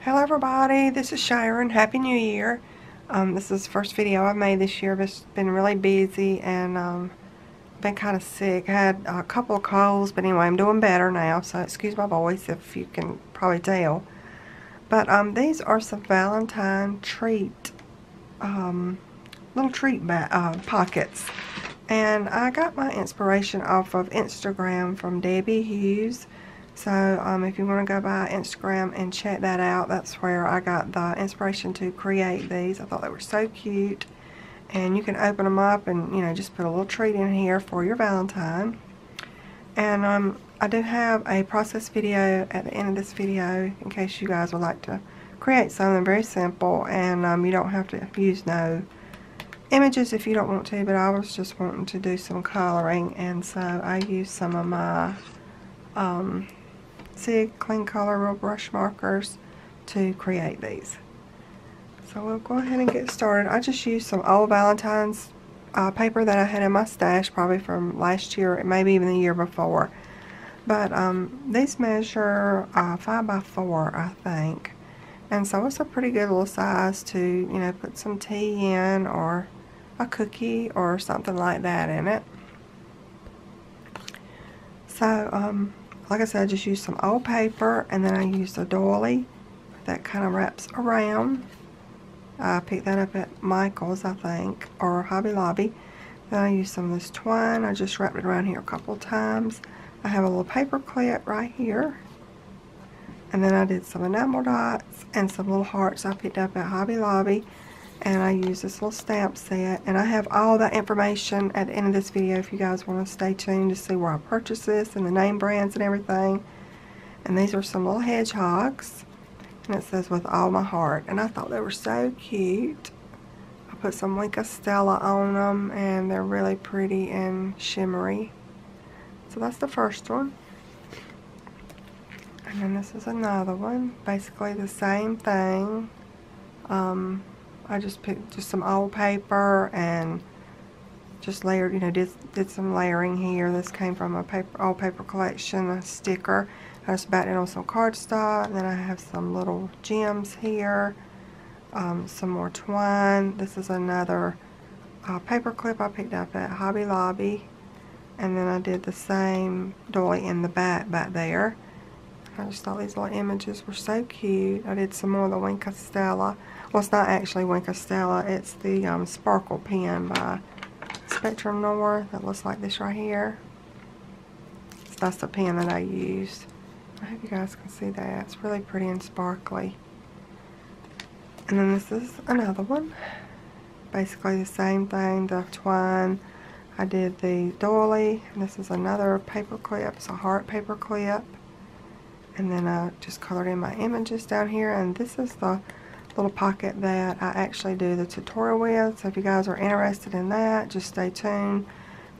Hello everybody, this is Sharon. Happy New Year. This is the first video I've made this year, but it's been really busy and been kind of sick. I had a couple of colds, but anyway, I'm doing better now, so excuse my voice if you can probably tell. But these are some Valentine treat, little treat pockets. And I got my inspiration off of Instagram from Debbie Hughes. So if you want to go by Instagram and check that out, that's where I got the inspiration to create these. I thought they were so cute. And you can open them up and, you know, just put a little treat in here for your Valentine. And I do have a process video at the end of this video in case you guys would like to create something very simple. And you don't have to use no images if you don't want to, but I was just wanting to do some coloring, and so I used some of my Sig Clean Color Real Brush markers to create these. So we'll go ahead and get started. I just used some old Valentine's paper that I had in my stash, probably from last year, maybe even the year before. But these measure 5 by 4, I think. And so it's a pretty good little size to, you know, put some tea in or a cookie or something like that in it. So, like I said, I just used some old paper, and then I used a doily that kind of wraps around. I picked that up at Michael's, I think, or Hobby Lobby. Then I used some of this twine. I just wrapped it around here a couple of times. I have a little paper clip right here. And then I did some enamel dots and some little hearts I picked up at Hobby Lobby. And I used this little stamp set. And I have all that information at the end of this video if you guys want to stay tuned to see where I purchased this and the name brands and everything. And these are some little hedgehogs. And it says, "With all my heart." And I thought they were so cute. I put some Wink Stella on them, and they're really pretty and shimmery. So that's the first one. And then this is another one. Basically the same thing. I just picked just some old paper and just layered, you know, did some layering here. This came from a old paper collection, a sticker. I just backed it on some cardstock. And then I have some little gems here, some more twine. This is another paper clip I picked up at Hobby Lobby. And then I did the same doily in the back there. I just thought these little images were so cute. I did some more of the Wink Stella. Well, it's not actually Wink Stella. It's the Sparkle pen by Spectrum North that looks like this right here. So that's the pen that I used. I hope you guys can see that. It's really pretty and sparkly. And then this is another one. Basically the same thing, the twine. I did the doily. And this is another paper clip. It's a heart paper clip. And then I just colored in my images down here. And this is the little pocket that I actually do the tutorial with. So if you guys are interested in that, just stay tuned.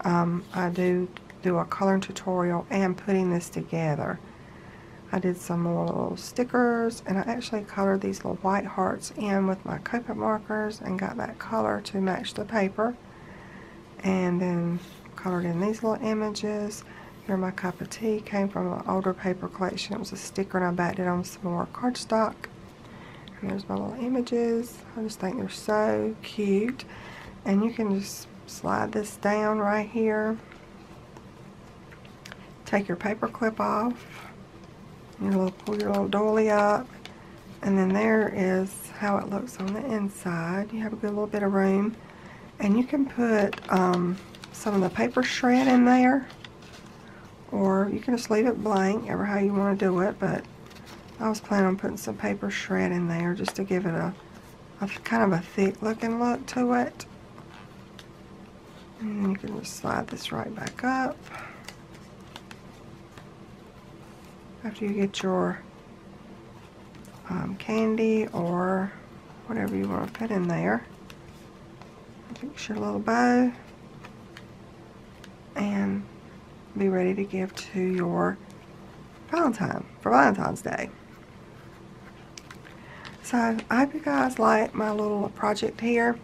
I do a coloring tutorial and putting this together. I did some more little stickers, and I actually colored these little white hearts in with my Copic markers and got that color to match the paper. And then colored in these little images. Here, my cup of tea came from an older paper collection. It was a sticker, and I backed it on some more cardstock. And there's my little images. I just think they're so cute. And you can just slide this down right here. Take your paper clip off. Pull your little doily up. And then there is how it looks on the inside. You have a good little bit of room. And you can put some of the paper shred in there. Or you can just leave it blank, ever how you want to do it. But I was planning on putting some paper shred in there just to give it a kind of a thick looking look to it. And then you can just slide this right back up. After you get your candy or whatever you want to put in there. Fix your little bow. And be ready to give to your Valentine for Valentine's Day. So I hope you guys like my little project here.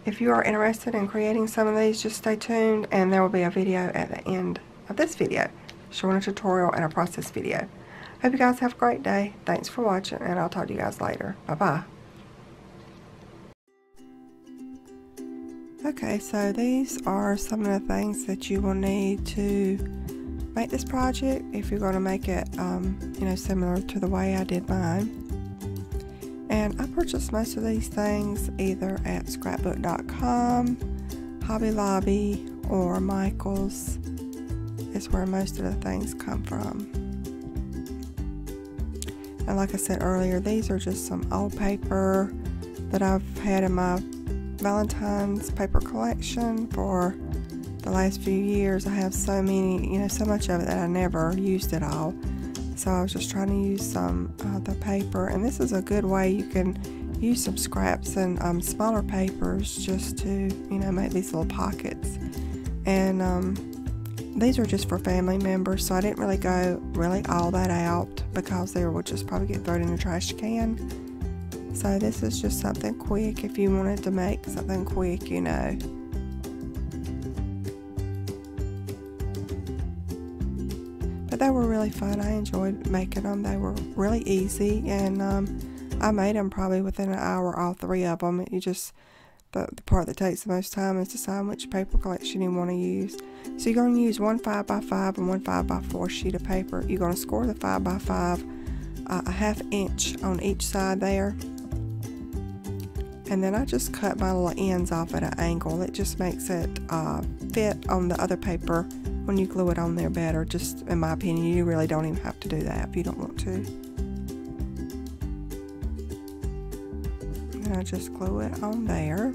If you are interested in creating some of these, just stay tuned, and there will be a video at the end of this video showing a tutorial and a process video. Hope you guys have a great day. Thanks for watching, and I'll talk to you guys later. Bye-bye. Okay, so these are some of the things that you will need to make this project if you're going to make it, you know, similar to the way I did mine. And I purchased most of these things either at scrapbook.com, Hobby Lobby, or Michael's is where most of the things come from. And like I said earlier, these are just some old paper that I've had in my Valentine's paper collection for the last few years. I have so many, you know, so much of it that I never used it all. So I was just trying to use some of the paper, and this is a good way you can use some scraps and smaller papers just to, you know, make these little pockets. And these are just for family members, so I didn't really go all that out because they would just probably get thrown in the trash can. So this is just something quick if you wanted to make something quick, you know. But they were really fun. I enjoyed making them. They were really easy, and I made them probably within an hour, all three of them. You just, the part that takes the most time is deciding which paper collection you want to use. So you're going to use one 5x5 and one 5x4 sheet of paper. You're going to score the 5x5 a ½ inch on each side there. And then I just cut my little ends off at an angle. It just makes it fit on the other paper when you glue it on there better. Just in my opinion, you really don't even have to do that if you don't want to. And I just glue it on there.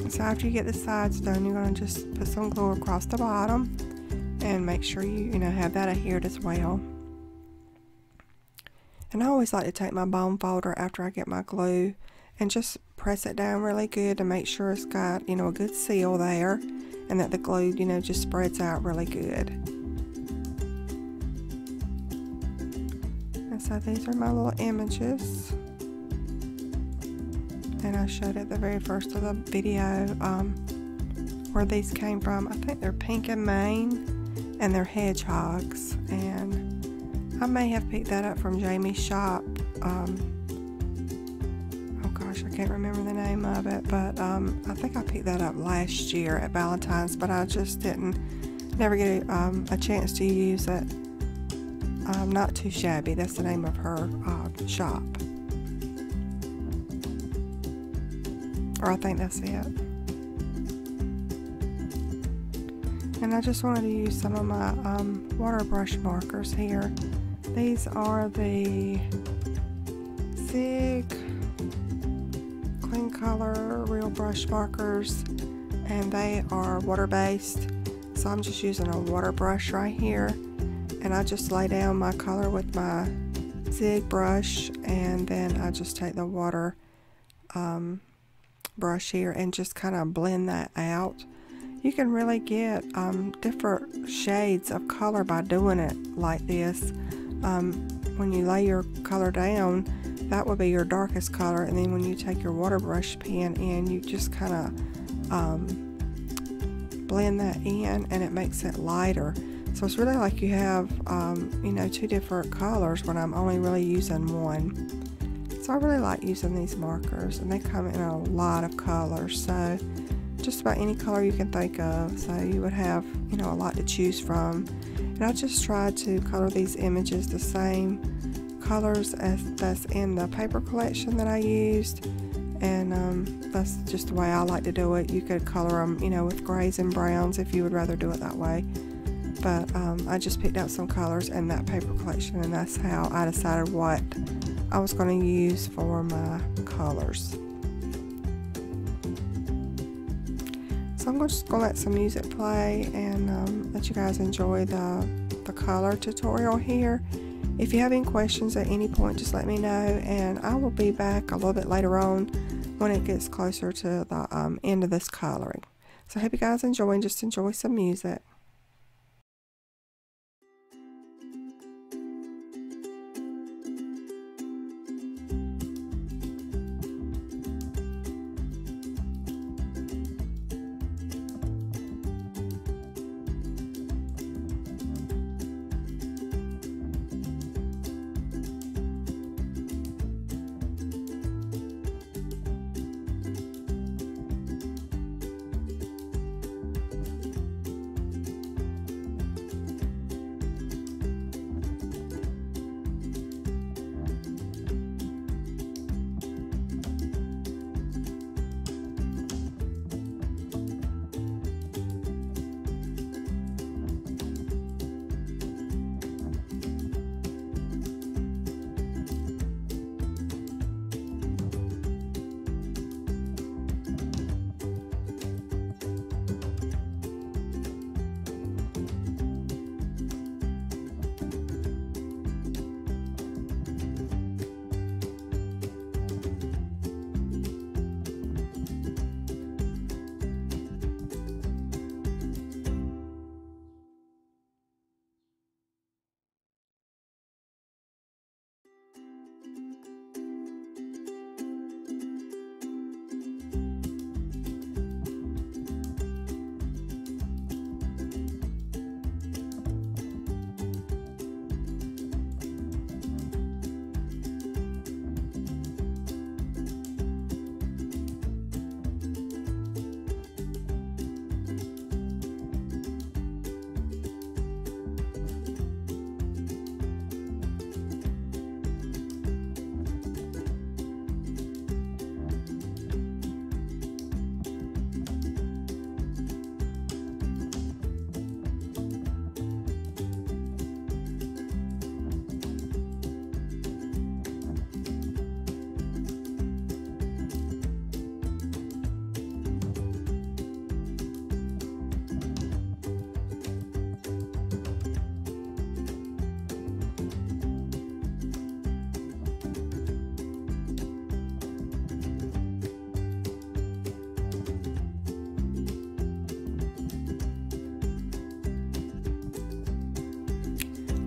So after you get the sides done, you're going to just put some glue across the bottom and make sure you have that adhered as well. And I always like to take my bone folder after I get my glue and just press it down really good to make sure it's got, a good seal there, and that the glue, just spreads out really good. And so these are my little images. And I showed at the very first of the video where these came from. I think they're pink and mane, and they're hedgehogs. And I may have picked that up from Jamie's shop. Oh gosh, I can't remember the name of it, but I think I picked that up last year at Valentine's, but I just never get a chance to use it. Not Too Shabby, that's the name of her shop. Or I think that's it. And I just wanted to use some of my water brush markers here. These are the Zig Clean Color Real Brush Markers, and they are water based. So I'm just using a water brush right here, and I just lay down my color with my Zig brush, and then I just take the water brush here and just kind of blend that out. You can really get different shades of color by doing it like this. When you lay your color down, that will be your darkest color, and then when you take your water brush pen in, you just kind of blend that in, and it makes it lighter. So it's really like you have two different colors when I'm only really using one. So I really like using these markers, and they come in a lot of colors, so just about any color you can think of. So you would have a lot to choose from. And I just tried to color these images the same colors as that's in the paper collection that I used, and that's just the way I like to do it. You could color them with grays and browns if you would rather do it that way, but I just picked out some colors in that paper collection, and that's how I decided what I was going to use for my colors. So I'm just going to let some music play and let you guys enjoy the color tutorial here. If you have any questions at any point, just let me know, and I will be back a little bit later on when it gets closer to the end of this coloring. So I hope you guys enjoy, and just enjoy some music.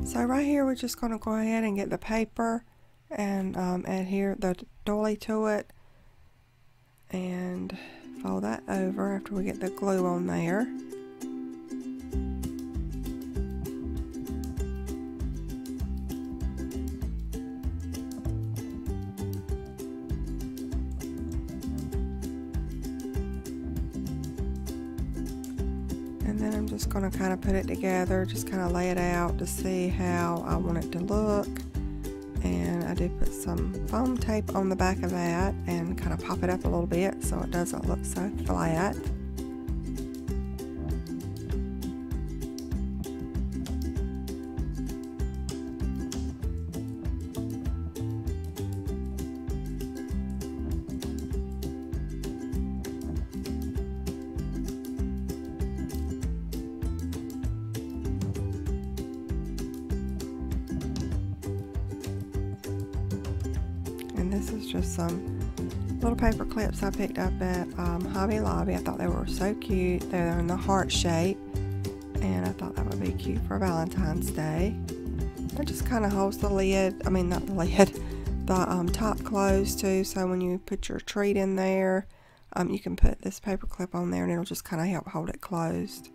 So right here we're just going to go ahead and get the paper and adhere the doily to it and fold that over after we get the glue on there. And then I'm just going to kind of put it together, just kind of lay it out to see how I want it to look. And I did put some foam tape on the back of that and kind of pop it up a little bit so it doesn't look so flat. And this is just some little paper clips I picked up at Hobby Lobby. I thought they were so cute. They're in the heart shape, and I thought that would be cute for Valentine's Day. It just kind of holds the lid, I mean not the lid, the top closed too, so when you put your treat in there, you can put this paper clip on there and it'll just kind of help hold it closed.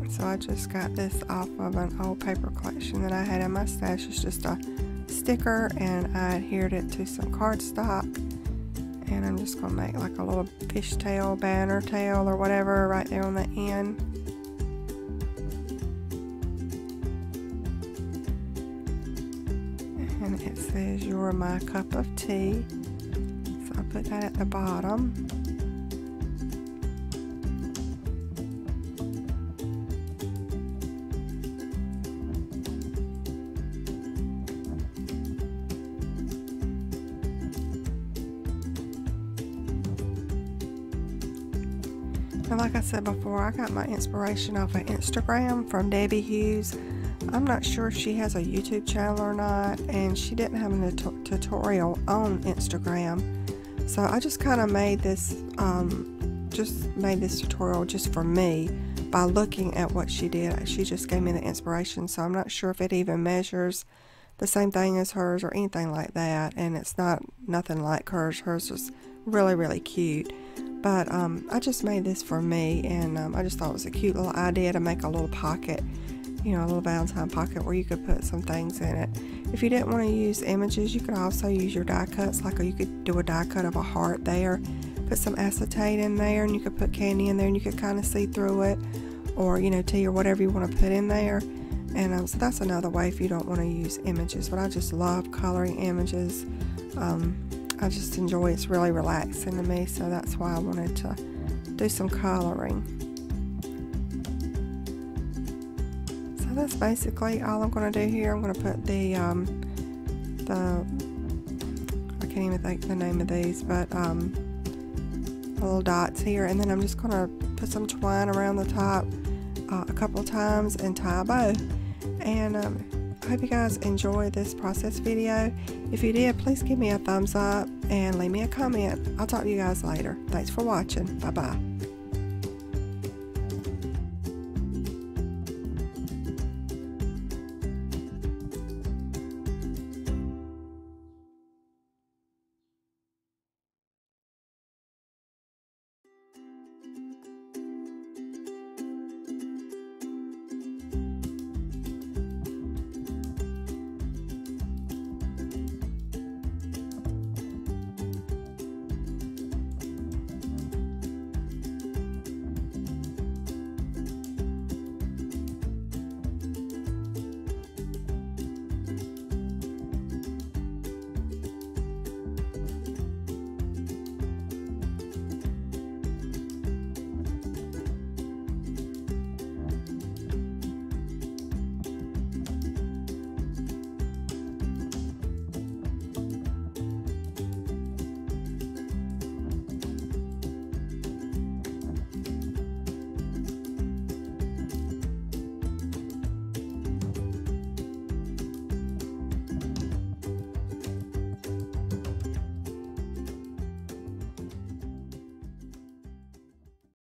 So I just got this off of an old paper collection that I had in my stash. It's just a sticker, and I adhered it to some cardstock. And I'm just going to make like a little fishtail, banner tail, or whatever right there on the end. And it says, "You're my cup of tea." So I put that at the bottom. And like I said before, I got my inspiration off of Instagram from Debbie Hughes. I'm not sure if she has a YouTube channel or not, and she didn't have a tutorial on Instagram. So I just kind of made this tutorial just for me by looking at what she did. She just gave me the inspiration, so I'm not sure if it even measures the same thing as hers or anything like that, and it's nothing like hers. Hers is really, really cute. But I just made this for me, and I just thought it was a cute little idea to make a little pocket, you know, a little Valentine pocket where you could put some things in it. If you didn't want to use images, you could also use your die cuts, like you could do a die cut of a heart there, put some acetate in there, and you could put candy in there, and you could kind of see through it, or, you know, tea or whatever you want to put in there. And so that's another way if you don't want to use images. But I just love coloring images. I just enjoy it. It's really relaxing to me, so that's why I wanted to do some coloring. So that's basically all I'm going to do here. I'm going to put the I can't even think the name of these, but the little dots here, and then I'm just going to put some twine around the top a couple of times and tie a bow. And I hope you guys enjoyed this process video. If you did, please give me a thumbs up and leave me a comment. I'll talk to you guys later. Thanks for watching. Bye bye.